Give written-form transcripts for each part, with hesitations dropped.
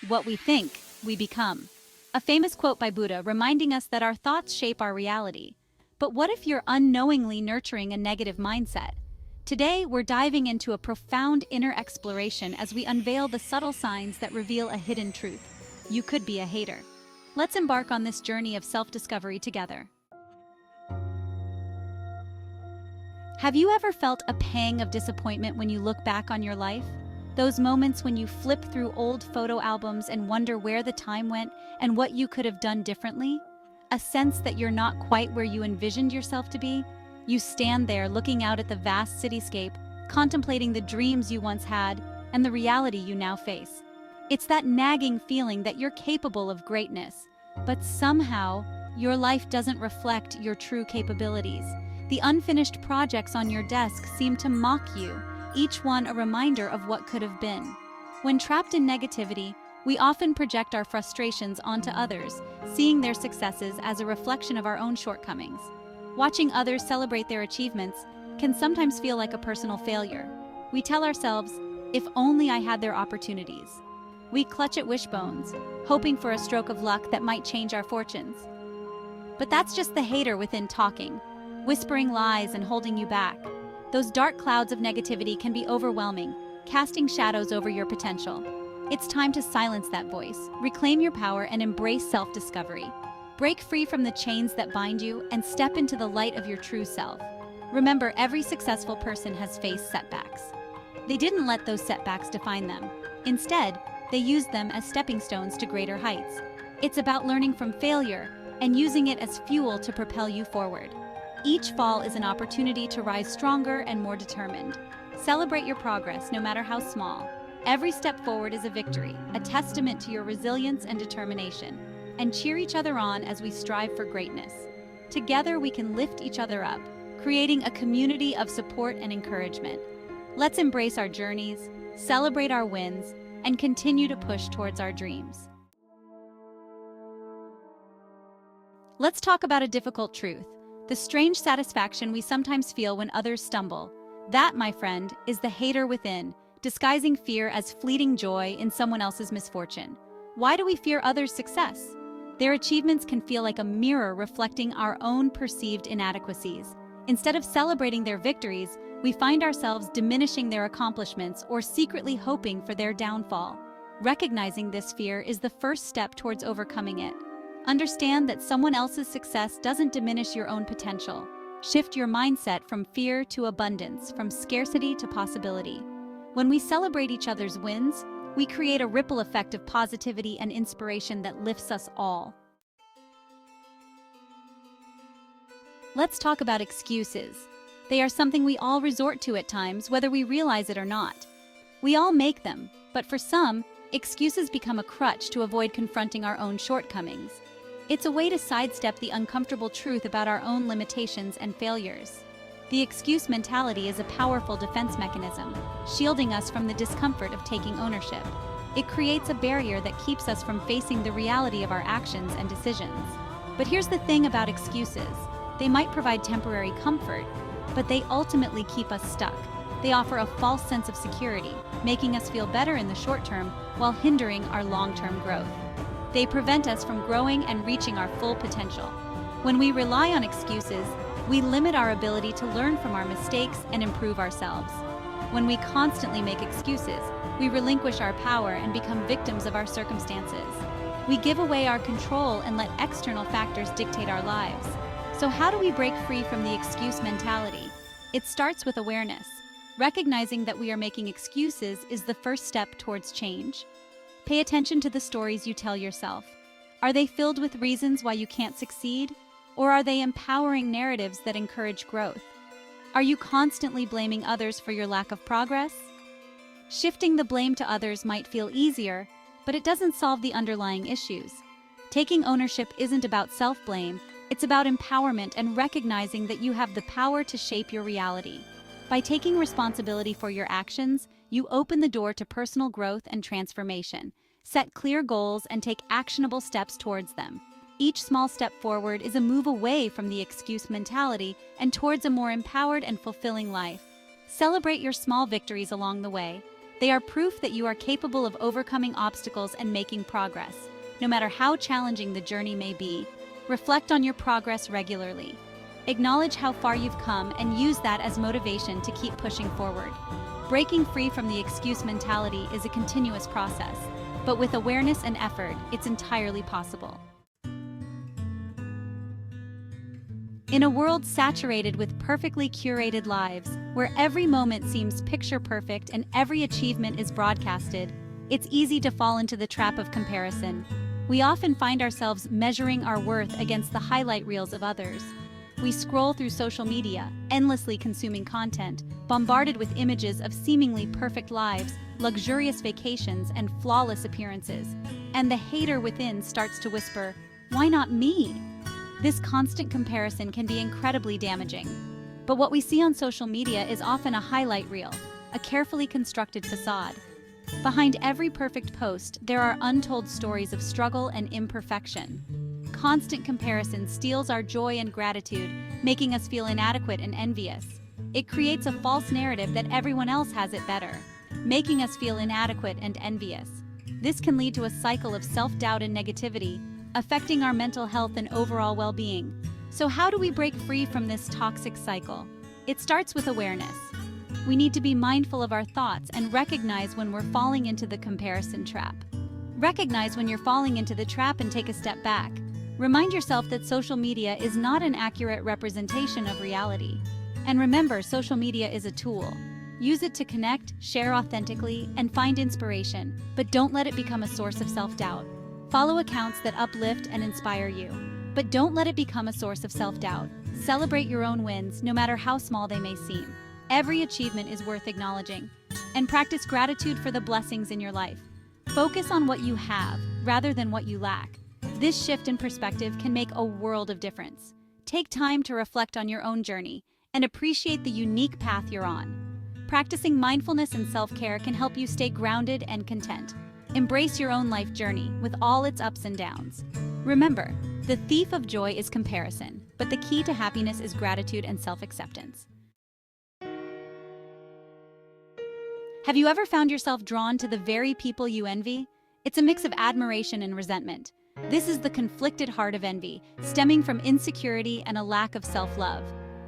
What we think, we become. A famous quote by Buddha reminding us that our thoughts shape our reality. But what if you're unknowingly nurturing a negative mindset? Today, we're diving into a profound inner exploration as we unveil the subtle signs that reveal a hidden truth. You could be a hater. Let's embark on this journey of self-discovery together. Have you ever felt a pang of disappointment when you look back on your life? Those moments when you flip through old photo albums and wonder where the time went and what you could have done differently? A sense that you're not quite where you envisioned yourself to be? You stand there looking out at the vast cityscape, contemplating the dreams you once had and the reality you now face. It's that nagging feeling that you're capable of greatness, but somehow your life doesn't reflect your true capabilities. The unfinished projects on your desk seem to mock you, each one a reminder of what could have been. When trapped in negativity, we often project our frustrations onto others, seeing their successes as a reflection of our own shortcomings. Watching others celebrate their achievements can sometimes feel like a personal failure. We tell ourselves, if only I had their opportunities. We clutch at wishbones, hoping for a stroke of luck that might change our fortunes. But that's just the hater within talking, whispering lies and holding you back. Those dark clouds of negativity can be overwhelming, casting shadows over your potential. It's time to silence that voice, reclaim your power, and embrace self-discovery. Break free from the chains that bind you and step into the light of your true self. Remember, every successful person has faced setbacks. They didn't let those setbacks define them. Instead, they used them as stepping stones to greater heights. It's about learning from failure and using it as fuel to propel you forward. Each fall is an opportunity to rise stronger and more determined. Celebrate your progress, no matter how small. Every step forward is a victory, a testament to your resilience and determination. And cheer each other on as we strive for greatness. Together, we can lift each other up, creating a community of support and encouragement. Let's embrace our journeys, celebrate our wins, and continue to push towards our dreams. Let's talk about a difficult truth. The strange satisfaction we sometimes feel when others stumble. That, my friend, is the hater within, disguising fear as fleeting joy in someone else's misfortune. Why do we fear others' success? Their achievements can feel like a mirror reflecting our own perceived inadequacies. Instead of celebrating their victories, we find ourselves diminishing their accomplishments or secretly hoping for their downfall. Recognizing this fear is the first step towards overcoming it. Understand that someone else's success doesn't diminish your own potential. Shift your mindset from fear to abundance, from scarcity to possibility. When we celebrate each other's wins, we create a ripple effect of positivity and inspiration that lifts us all. Let's talk about excuses. They are something we all resort to at times, whether we realize it or not. We all make them, but for some, excuses become a crutch to avoid confronting our own shortcomings. It's a way to sidestep the uncomfortable truth about our own limitations and failures. The excuse mentality is a powerful defense mechanism, shielding us from the discomfort of taking ownership. It creates a barrier that keeps us from facing the reality of our actions and decisions. But here's the thing about excuses. They might provide temporary comfort, but they ultimately keep us stuck. They offer a false sense of security, making us feel better in the short term while hindering our long-term growth. They prevent us from growing and reaching our full potential. When we rely on excuses, we limit our ability to learn from our mistakes and improve ourselves. When we constantly make excuses, we relinquish our power and become victims of our circumstances. We give away our control and let external factors dictate our lives. So how do we break free from the excuse mentality? It starts with awareness. Recognizing that we are making excuses is the first step towards change. Pay attention to the stories you tell yourself. Are they filled with reasons why you can't succeed? Or are they empowering narratives that encourage growth? Are you constantly blaming others for your lack of progress? Shifting the blame to others might feel easier, but it doesn't solve the underlying issues. Taking ownership isn't about self-blame, it's about empowerment and recognizing that you have the power to shape your reality. By taking responsibility for your actions, you open the door to personal growth and transformation. Set clear goals and take actionable steps towards them. Each small step forward is a move away from the excuse mentality and towards a more empowered and fulfilling life. Celebrate your small victories along the way. They are proof that you are capable of overcoming obstacles and making progress, no matter how challenging the journey may be. Reflect on your progress regularly. Acknowledge how far you've come and use that as motivation to keep pushing forward. Breaking free from the excuse mentality is a continuous process, but with awareness and effort, it's entirely possible. In a world saturated with perfectly curated lives, where every moment seems picture perfect and every achievement is broadcasted, it's easy to fall into the trap of comparison. We often find ourselves measuring our worth against the highlight reels of others. We scroll through social media, endlessly consuming content, bombarded with images of seemingly perfect lives, luxurious vacations, and flawless appearances. And the hater within starts to whisper, "Why not me?" This constant comparison can be incredibly damaging. But what we see on social media is often a highlight reel, a carefully constructed facade. Behind every perfect post, there are untold stories of struggle and imperfection. Constant comparison steals our joy and gratitude, making us feel inadequate and envious. It creates a false narrative that everyone else has it better, making us feel inadequate and envious. This can lead to a cycle of self-doubt and negativity, affecting our mental health and overall well-being. So how do we break free from this toxic cycle? It starts with awareness. We need to be mindful of our thoughts and recognize when we're falling into the comparison trap. Recognize when you're falling into the trap and take a step back. Remind yourself that social media is not an accurate representation of reality. And remember, social media is a tool. Use it to connect, share authentically, and find inspiration, but don't let it become a source of self-doubt. Follow accounts that uplift and inspire you, but don't let it become a source of self-doubt. Celebrate your own wins, no matter how small they may seem. Every achievement is worth acknowledging. And practice gratitude for the blessings in your life. Focus on what you have, rather than what you lack. This shift in perspective can make a world of difference. Take time to reflect on your own journey and appreciate the unique path you're on. Practicing mindfulness and self-care can help you stay grounded and content. Embrace your own life journey with all its ups and downs. Remember, the thief of joy is comparison, but the key to happiness is gratitude and self-acceptance. Have you ever found yourself drawn to the very people you envy? It's a mix of admiration and resentment. This is the conflicted heart of envy, stemming from insecurity and a lack of self-love.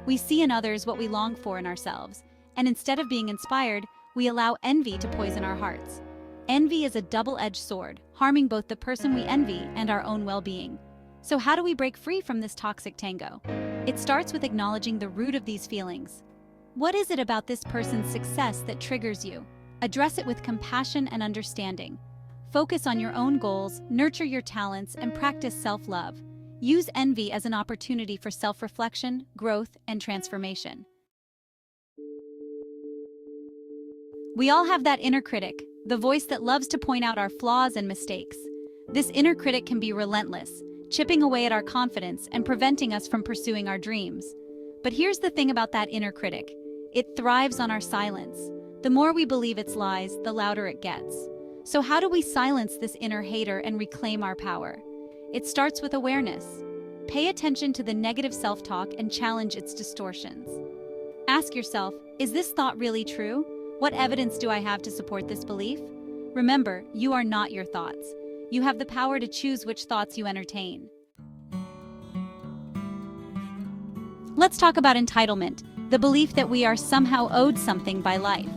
We see in others what we long for in ourselves, and instead of being inspired, we allow envy to poison our hearts. Envy is a double-edged sword, harming both the person we envy and our own well-being. So how do we break free from this toxic tango? It starts with acknowledging the root of these feelings. What is it about this person's success that triggers you? Address it with compassion and understanding. Focus on your own goals, nurture your talents, and practice self-love. Use envy as an opportunity for self-reflection, growth, and transformation. We all have that inner critic, the voice that loves to point out our flaws and mistakes. This inner critic can be relentless, chipping away at our confidence and preventing us from pursuing our dreams. But here's the thing about that inner critic. It thrives on our silence. The more we believe its lies, the louder it gets. So how do we silence this inner hater and reclaim our power? It starts with awareness. Pay attention to the negative self-talk and challenge its distortions. Ask yourself, is this thought really true? What evidence do I have to support this belief? Remember, you are not your thoughts. You have the power to choose which thoughts you entertain. Let's talk about entitlement, the belief that we are somehow owed something by life.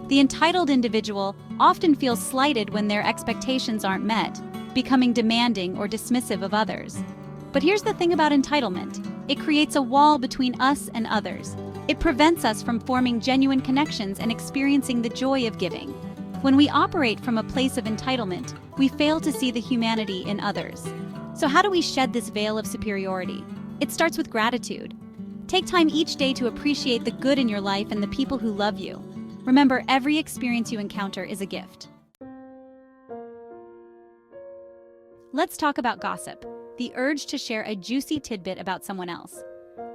The entitled individual often feels slighted when their expectations aren't met, becoming demanding or dismissive of others. But here's the thing about entitlement. It creates a wall between us and others. It prevents us from forming genuine connections and experiencing the joy of giving. When we operate from a place of entitlement, we fail to see the humanity in others. So how do we shed this veil of superiority? It starts with gratitude. Take time each day to appreciate the good in your life and the people who love you. Remember, every experience you encounter is a gift. Let's talk about gossip, the urge to share a juicy tidbit about someone else.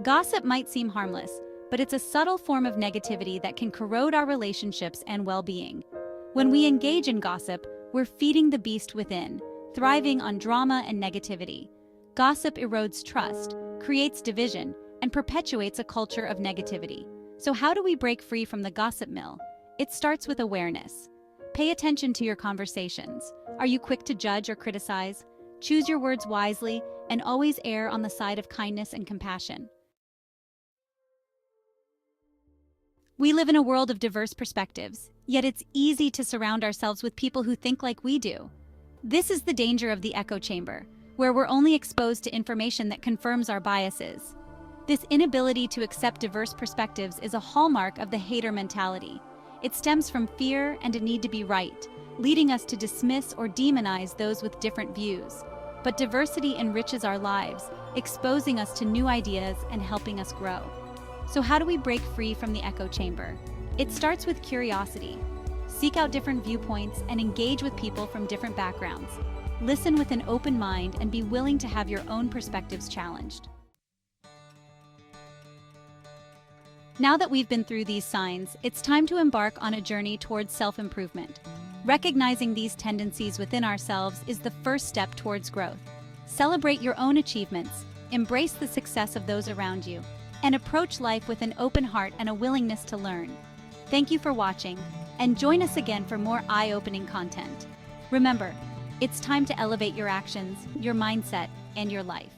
Gossip might seem harmless, but it's a subtle form of negativity that can corrode our relationships and well-being. When we engage in gossip, we're feeding the beast within, thriving on drama and negativity. Gossip erodes trust, creates division, and perpetuates a culture of negativity. So how do we break free from the gossip mill? It starts with awareness. Pay attention to your conversations. Are you quick to judge or criticize? Choose your words wisely and always err on the side of kindness and compassion. We live in a world of diverse perspectives, yet it's easy to surround ourselves with people who think like we do. This is the danger of the echo chamber, where we're only exposed to information that confirms our biases. This inability to accept diverse perspectives is a hallmark of the hater mentality. It stems from fear and a need to be right, leading us to dismiss or demonize those with different views. But diversity enriches our lives, exposing us to new ideas and helping us grow. So how do we break free from the echo chamber? It starts with curiosity. Seek out different viewpoints and engage with people from different backgrounds. Listen with an open mind and be willing to have your own perspectives challenged. Now that we've been through these signs, it's time to embark on a journey towards self-improvement. Recognizing these tendencies within ourselves is the first step towards growth. Celebrate your own achievements, embrace the success of those around you, and approach life with an open heart and a willingness to learn. Thank you for watching, and join us again for more eye-opening content. Remember, it's time to elevate your actions, your mindset, and your life.